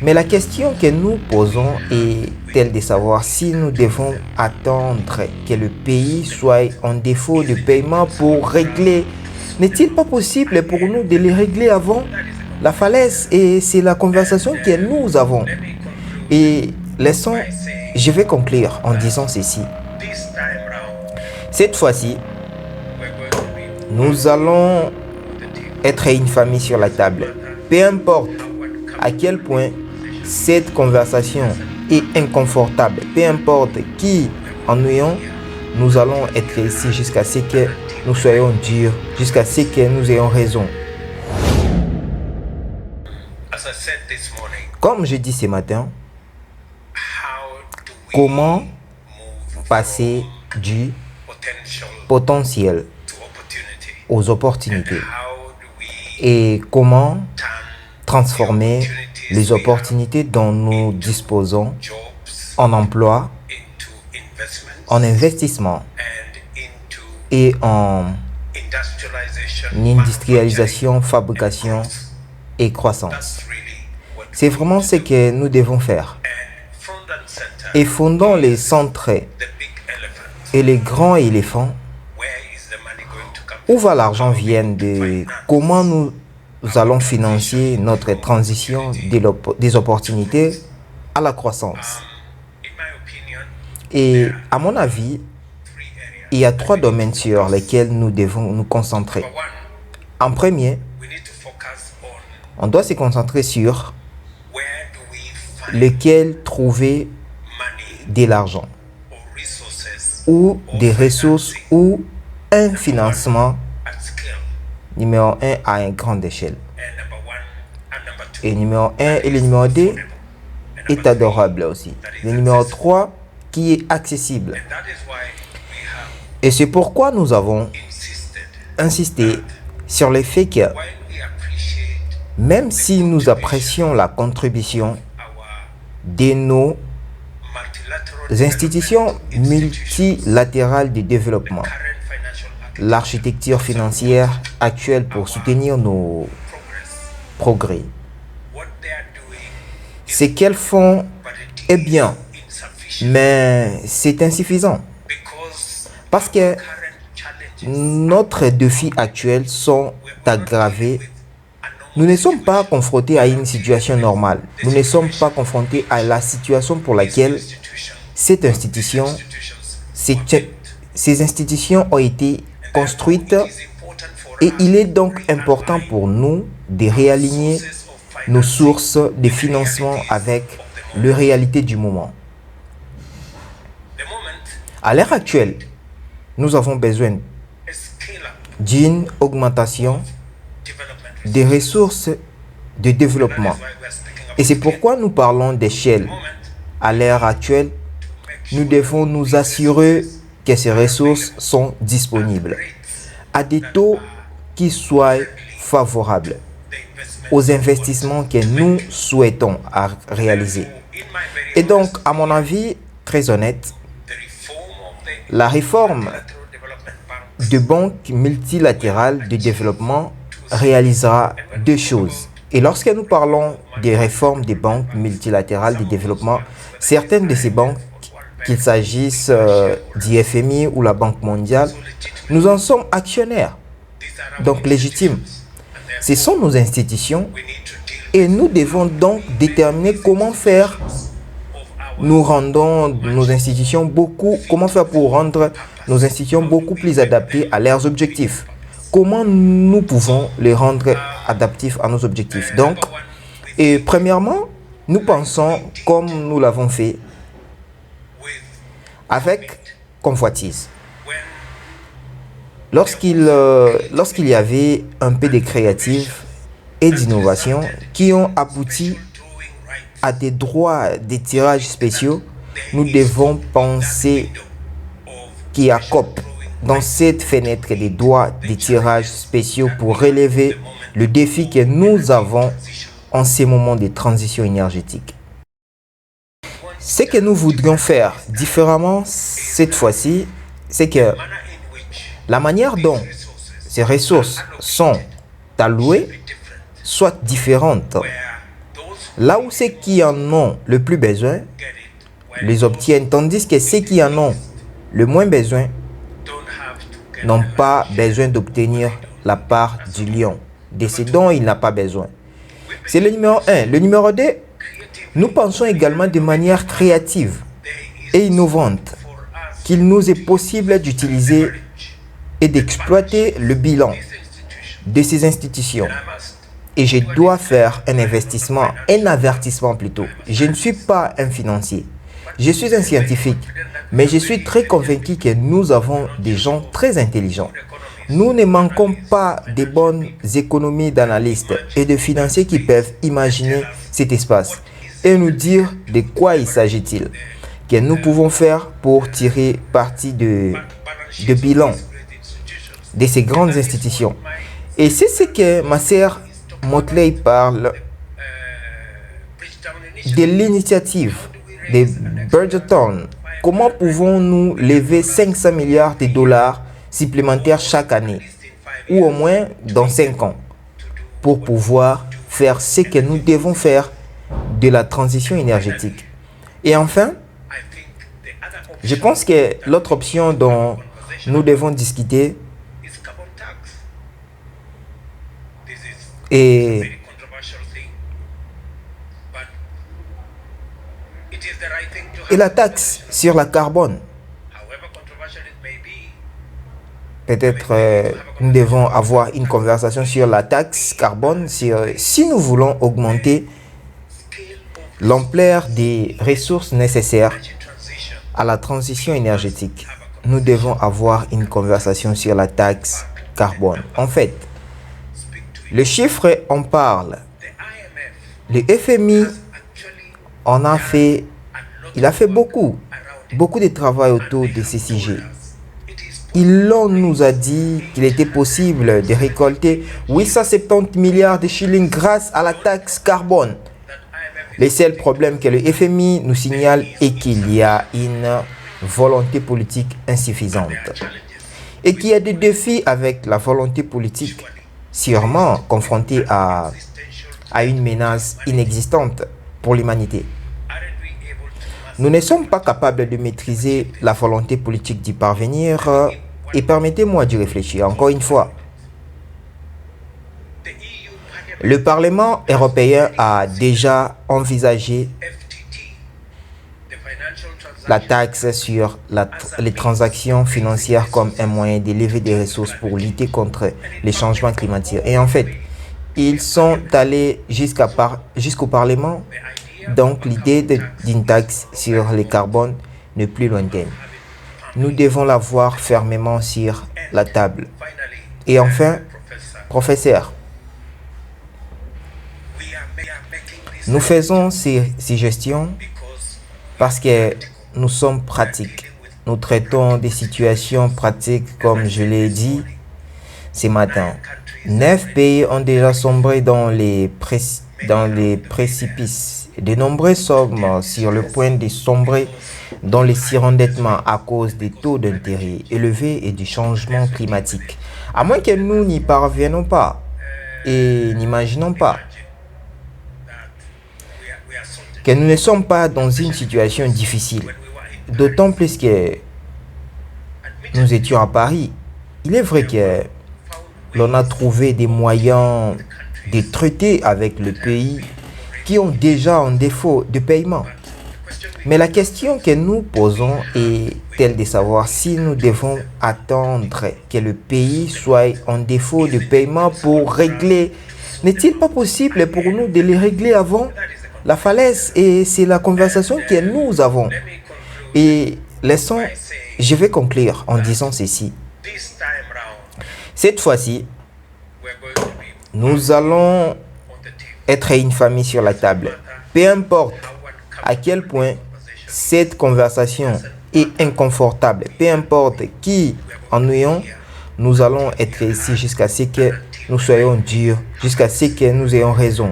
Mais la question que nous posons est telle de savoir si nous devons attendre que le pays soit en défaut de paiement pour régler. N'est-il pas possible pour nous de les régler avant la falaise? Et c'est la conversation que nous avons. Et je vais conclure en disant ceci. Cette fois-ci, nous allons être une famille sur la table. Peu importe à quel point cette conversation est inconfortable, peu importe qui ennuyons, nous allons être ici jusqu'à ce que nous soyons durs, jusqu'à ce que nous ayons raison. Comme je dis ce matin, comment passer du potentiel aux opportunités et comment transformer les opportunités dont nous disposons en emploi, en investissement et en industrialisation, fabrication et croissance. C'est vraiment ce que nous devons faire. Et fondons les centres et les grands éléphants. Où va l'argent vienne de comment nous allons financer notre transition des opportunités à la croissance. Et à mon avis, il y a 3 domaines sur lesquels nous devons nous concentrer. En premier, on doit se concentrer sur lequel trouver de l'argent ou des ressources ou un financement numéro 1 à une grande échelle. Et numéro 1 et le numéro 2 est adorable aussi. Le numéro 3 qui est accessible. Et c'est pourquoi nous avons insisté sur le fait que même si nous apprécions la contribution de nos institutions multilatérales de développement, l'architecture financière actuelle pour soutenir nos progrès, ce qu'elles font est bien, mais c'est insuffisant parce que notre défi actuel sont aggravés. Nous ne sommes pas confrontés à une situation normale. Nous ne sommes pas confrontés à la situation pour laquelle ces institutions ont été construites et il est donc important pour nous de réaligner nos sources de financement avec les réalités du moment. À l'heure actuelle, nous avons besoin d'une augmentation des ressources de développement. Et c'est pourquoi nous parlons d'échelle. À l'heure actuelle, nous devons nous assurer que ces ressources sont disponibles à des taux qui soient favorables aux investissements que nous souhaitons réaliser. Et donc, à mon avis, très honnête, la réforme de banques multilatérales de développement réalisera 2 choses. Et lorsque nous parlons des réformes des banques multilatérales de développement, certaines de ces banques, qu'il s'agisse du FMI ou la Banque mondiale, nous en sommes actionnaires, donc légitimes. Ce sont nos institutions et nous devons donc déterminer comment faire. Comment faire pour rendre nos institutions beaucoup plus adaptées à leurs objectifs. Comment nous pouvons les rendre adaptifs à nos objectifs. Donc, et premièrement, nous pensons comme nous l'avons fait avec convoitise. Lorsqu'il y avait un peu de créative et d'innovation qui ont abouti à des droits de tirage spéciaux, nous devons penser qu'il y a COP dans cette fenêtre des droits de tirage spéciaux pour relever le défi que nous avons en ces moments de transition énergétique. Ce que nous voudrions faire différemment cette fois-ci, c'est que la manière dont ces ressources sont allouées soit différente. Là où ceux qui en ont le plus besoin les obtiennent, tandis que ceux qui en ont le moins besoin n'ont pas besoin d'obtenir la part du lion, de ce dont il n'a pas besoin. C'est le numéro 1. Le numéro 2, nous pensons également de manière créative et innovante qu'il nous est possible d'utiliser et d'exploiter le bilan de ces institutions. Et je dois faire un avertissement plutôt. Je ne suis pas un financier. Je suis un scientifique, mais je suis très convaincu que nous avons des gens très intelligents. Nous ne manquons pas de bonnes économies d'analystes et de financiers qui peuvent imaginer cet espace et nous dire de quoi il s'agit-il, que nous pouvons faire pour tirer parti de bilan de ces grandes institutions. Et c'est ce que ma sœur Motley parle de l'initiative de Bridgerton. Comment pouvons-nous lever 500 milliards de dollars supplémentaires chaque année, ou au moins dans 5 ans, pour pouvoir faire ce que nous devons faire de la transition énergétique. Et enfin, je pense que l'autre option dont nous devons discuter est la taxe sur la carbone. Peut-être nous devons avoir une conversation sur la taxe carbone, si nous voulons augmenter l'ampleur des ressources nécessaires à la transition énergétique. Nous devons avoir une conversation sur la taxe carbone. En fait, le chiffre en parle. Le FMI il a fait beaucoup de travail autour de ces sujets. Nous a dit qu'il était possible de récolter 870 milliards de shillings grâce à la taxe carbone. Le seul problème que le FMI nous signale est qu'il y a une volonté politique insuffisante et qu'il y a des défis avec la volonté politique, sûrement confrontée à une menace inexistante pour l'humanité. Nous ne sommes pas capables de maîtriser la volonté politique d'y parvenir et permettez-moi d'y réfléchir encore une fois. Le Parlement européen a déjà envisagé la taxe sur les transactions financières comme un moyen de lever des ressources pour lutter contre les changements climatiques. Et en fait, ils sont allés jusqu'au Parlement. Donc, l'idée d'une taxe sur le carbone n'est plus lointaine. Nous devons la voir fermement sur la table. Et enfin, professeur, nous faisons ces suggestions parce que nous sommes pratiques. Nous traitons des situations pratiques comme je l'ai dit ce matin. 9 pays ont déjà sombré dans les précipices. De nombreuses sommes sur le point de sombrer dans les surendettements à cause des taux d'intérêt élevés et du changement climatique. À moins que nous n'y parviennons pas et n'imaginons pas que nous ne sommes pas dans une situation difficile, d'autant plus que nous étions à Paris. Il est vrai que l'on a trouvé des moyens de traiter avec le pays qui ont déjà un défaut de paiement. Mais la question que nous posons est telle de savoir si nous devons attendre que le pays soit en défaut de paiement pour régler. N'est-il pas possible pour nous de les régler avant la falaise? Et c'est la conversation que nous avons. Et je vais conclure en disant ceci. Cette fois-ci, nous allons être une famille sur la table. Peu importe à quel point cette conversation est inconfortable, peu importe qui ennuyons, nous allons être ici jusqu'à ce que nous soyons durs, jusqu'à ce que nous ayons raison.